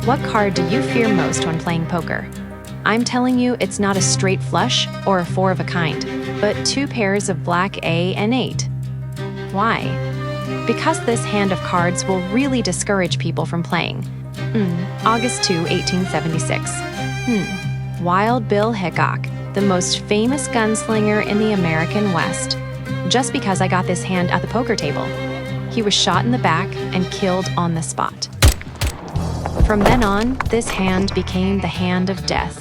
What card do you fear most when playing poker? I'm telling you, it's not a straight flush or a four of a kind, but two pairs of black A and 8. Why? Because this hand of cards will really discourage people from playing. August 2, 1876. Wild Bill Hickok, the most famous gunslinger in the American West. Just because I got this hand at the poker table. He was shot in the back and killed on the spot. From then on, this hand became the hand of death.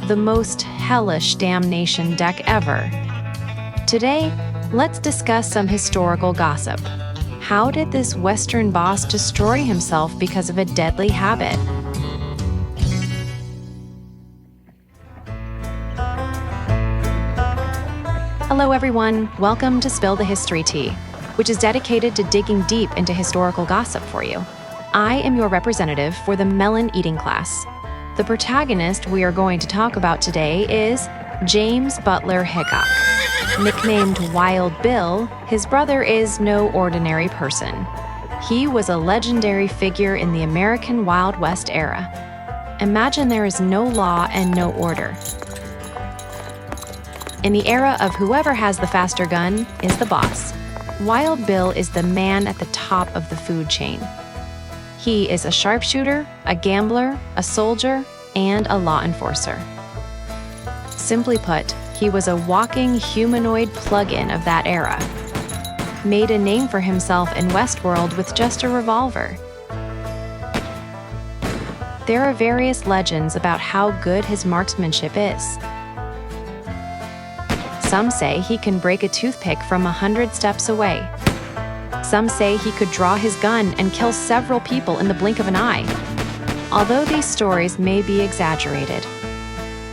The most hellish damnation deck ever. Today, let's discuss some historical gossip. How did this Western boss destroy himself because of a deadly habit? Hello everyone, welcome to Spill the History Tea, which is dedicated to digging deep into historical gossip for you. I am your representative for the melon eating class. The protagonist we are going to talk about today is James Butler Hickok. Nicknamed Wild Bill, his brother is no ordinary person. He was a legendary figure in the American Wild West era. Imagine there is no law and no order. In the era of whoever has the faster gun is the boss, Wild Bill is the man at the top of the food chain. He is a sharpshooter, a gambler, a soldier, and a law enforcer. Simply put, he was a walking humanoid plug-in of that era. Made a name for himself in Westworld with just a revolver. There are various legends about how good his marksmanship is. Some say he can break a toothpick from 100 steps away. Some say he could draw his gun and kill several people in the blink of an eye. Although these stories may be exaggerated,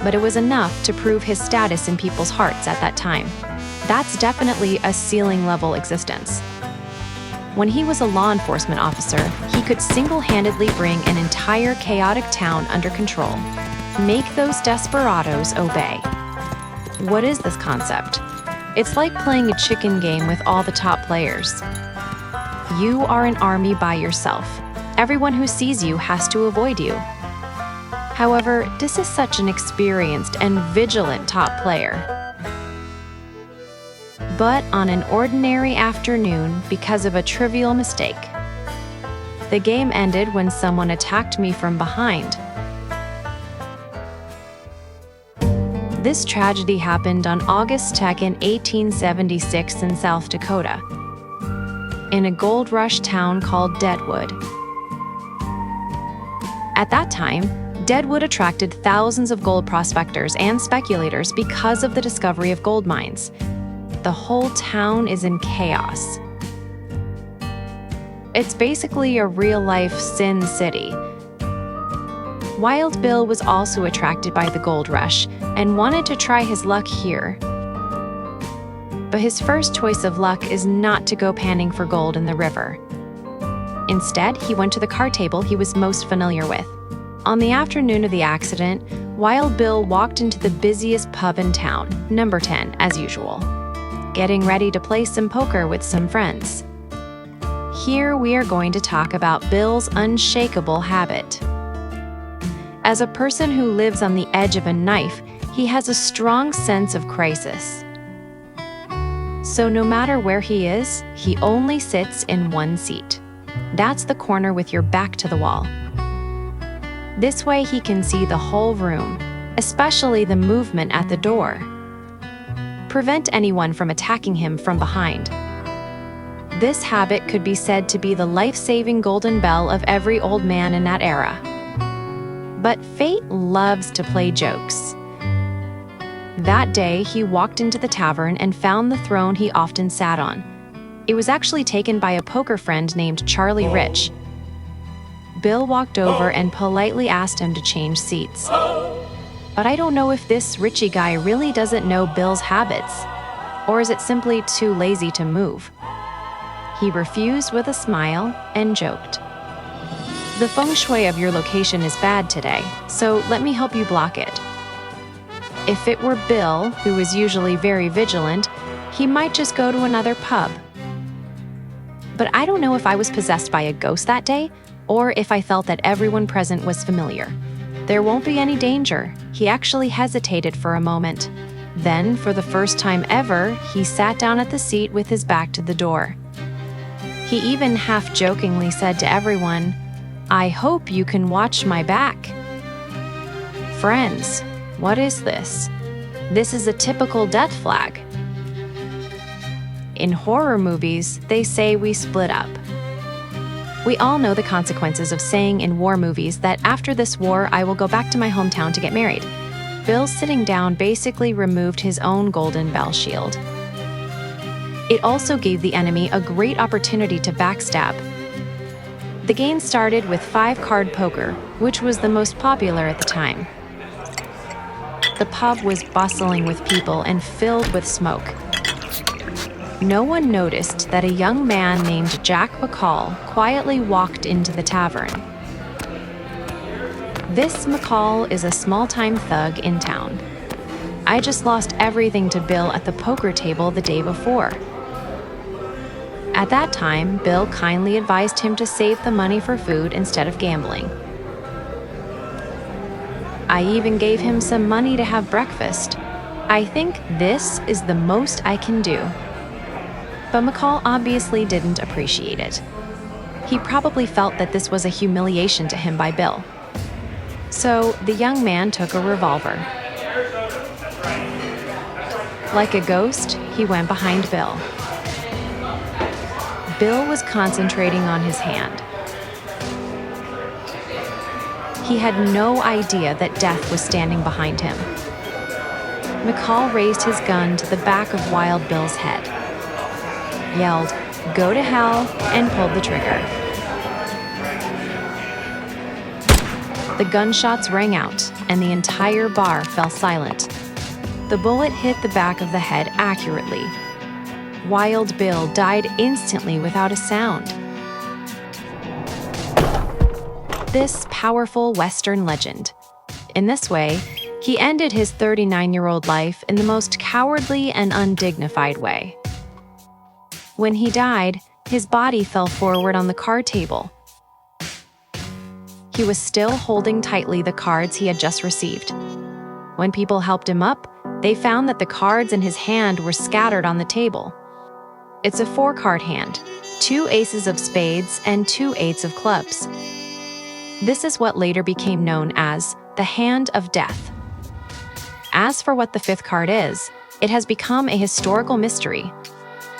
but it was enough to prove his status in people's hearts at that time. That's definitely a ceiling-level existence. When he was a law enforcement officer, he could single-handedly bring an entire chaotic town under control. Make those desperados obey. What is this concept? It's like playing a chicken game with all the top players. You are an army by yourself. Everyone who sees you has to avoid you. However, this is such an experienced and vigilant top player. But on an ordinary afternoon, because of a trivial mistake, the game ended when someone attacked me from behind. This tragedy happened on August 2nd, 1876 in South Dakota, in a gold rush town called Deadwood. At that time, Deadwood attracted thousands of gold prospectors and speculators because of the discovery of gold mines. The whole town is in chaos. It's basically a real-life Sin City. Wild Bill was also attracted by the gold rush and wanted to try his luck here. But his first choice of luck is not to go panning for gold in the river. Instead, he went to the card table he was most familiar with. On the afternoon of the accident, Wild Bill walked into the busiest pub in town, number 10, as usual, getting ready to play some poker with some friends. Here we are going to talk about Bill's unshakable habit. As a person who lives on the edge of a knife, he has a strong sense of crisis. So no matter where he is, he only sits in one seat. That's the corner with your back to the wall. This way he can see the whole room, especially the movement at the door. Prevent anyone from attacking him from behind. This habit could be said to be the life-saving golden bell of every old man in that era. But fate loves to play jokes. That day, he walked into the tavern and found the throne he often sat on. It was actually taken by a poker friend named Charlie Rich. Bill walked over and politely asked him to change seats. But I don't know if this Richie guy really doesn't know Bill's habits, or is it simply too lazy to move? He refused with a smile and joked. The feng shui of your location is bad today, so let me help you block it. If it were Bill, who is usually very vigilant, he might just go to another pub. But I don't know if I was possessed by a ghost that day, or if I felt that everyone present was familiar. There won't be any danger. He actually hesitated for a moment. Then, for the first time ever, he sat down at the seat with his back to the door. He even half-jokingly said to everyone, "I hope you can watch my back." Friends, what is this? This is a typical death flag. In horror movies, they say we split up. We all know the consequences of saying in war movies that after this war, I will go back to my hometown to get married. Bill sitting down basically removed his own golden bell shield. It also gave the enemy a great opportunity to backstab. The game started with 5-card poker, which was the most popular at the time. The pub was bustling with people and filled with smoke. No one noticed that a young man named Jack McCall quietly walked into the tavern. This McCall is a small-time thug in town. I just lost everything to Bill at the poker table the day before. At that time, Bill kindly advised him to save the money for food instead of gambling. I even gave him some money to have breakfast. I think this is the most I can do. But McCall obviously didn't appreciate it. He probably felt that this was a humiliation to him by Bill. So the young man took a revolver. Like a ghost, he went behind Bill. Bill was concentrating on his hand. He had no idea that death was standing behind him. McCall raised his gun to the back of Wild Bill's head, yelled, "Go to hell," and pulled the trigger. The gunshots rang out, and the entire bar fell silent. The bullet hit the back of the head accurately. Wild Bill died instantly without a sound. This powerful Western legend. In this way, he ended his 39-year-old life in the most cowardly and undignified way. When he died, his body fell forward on the card table. He was still holding tightly the cards he had just received. When people helped him up, they found that the cards in his hand were scattered on the table. It's a 4-card hand, 2 aces of spades and 2 eights of clubs. This is what later became known as the Hand of Death. As for what the 5th card is, it has become a historical mystery.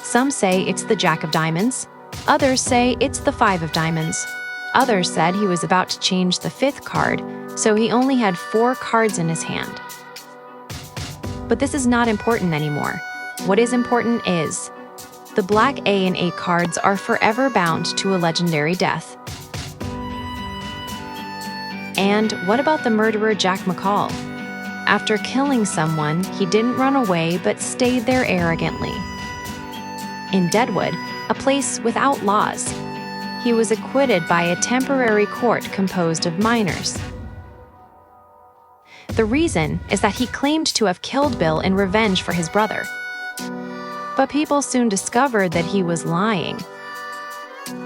Some say it's the Jack of Diamonds. Others say it's the 5 of Diamonds. Others said he was about to change the 5th card, so he only had 4 cards in his hand. But this is not important anymore. What is important is the black A and 8 cards are forever bound to a legendary death. And what about the murderer Jack McCall? After killing someone, he didn't run away but stayed there arrogantly. In Deadwood, a place without laws, he was acquitted by a temporary court composed of minors. The reason is that he claimed to have killed Bill in revenge for his brother. But people soon discovered that he was lying.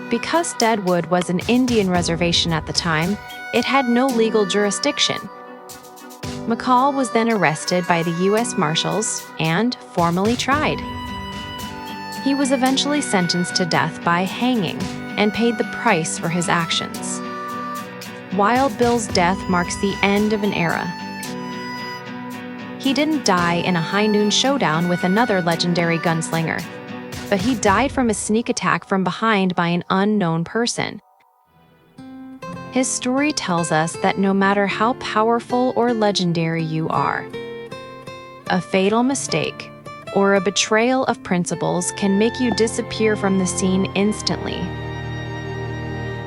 Because Deadwood was an Indian reservation at the time, it had no legal jurisdiction. McCall was then arrested by the U.S. Marshals and formally tried. He was eventually sentenced to death by hanging and paid the price for his actions. Wild Bill's death marks the end of an era. He didn't die in a high noon showdown with another legendary gunslinger, but he died from a sneak attack from behind by an unknown person. His story tells us that no matter how powerful or legendary you are, a fatal mistake or a betrayal of principles can make you disappear from the scene instantly.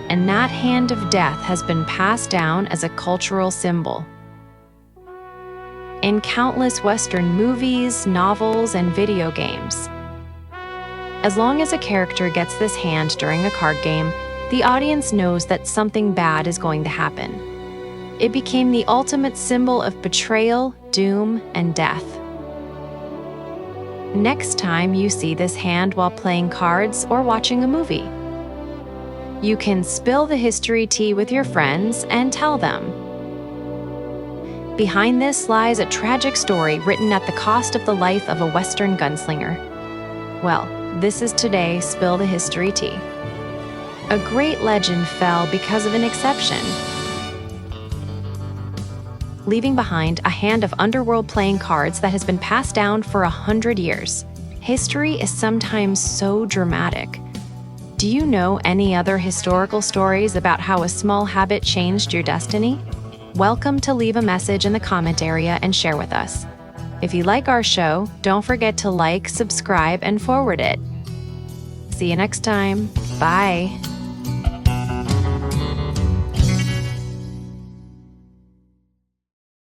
And that hand of death has been passed down as a cultural symbol. In countless Western movies, novels, and video games. As long as a character gets this hand during a card game, the audience knows that something bad is going to happen. It became the ultimate symbol of betrayal, doom, and death. Next time you see this hand while playing cards or watching a movie, You can spill the history tea with your friends and tell them. Behind this lies a tragic story written at the cost of the life of a Western gunslinger. Well, this is today's Spill the History Tea. A great legend fell because of an exception, leaving behind a hand of underworld playing cards that has been passed down for 100 years. History is sometimes so dramatic. Do you know any other historical stories about how a small habit changed your destiny? Welcome to leave a message in the comment area and share with us. If you like our show, don't forget to like, subscribe, and forward it. See you next time. Bye.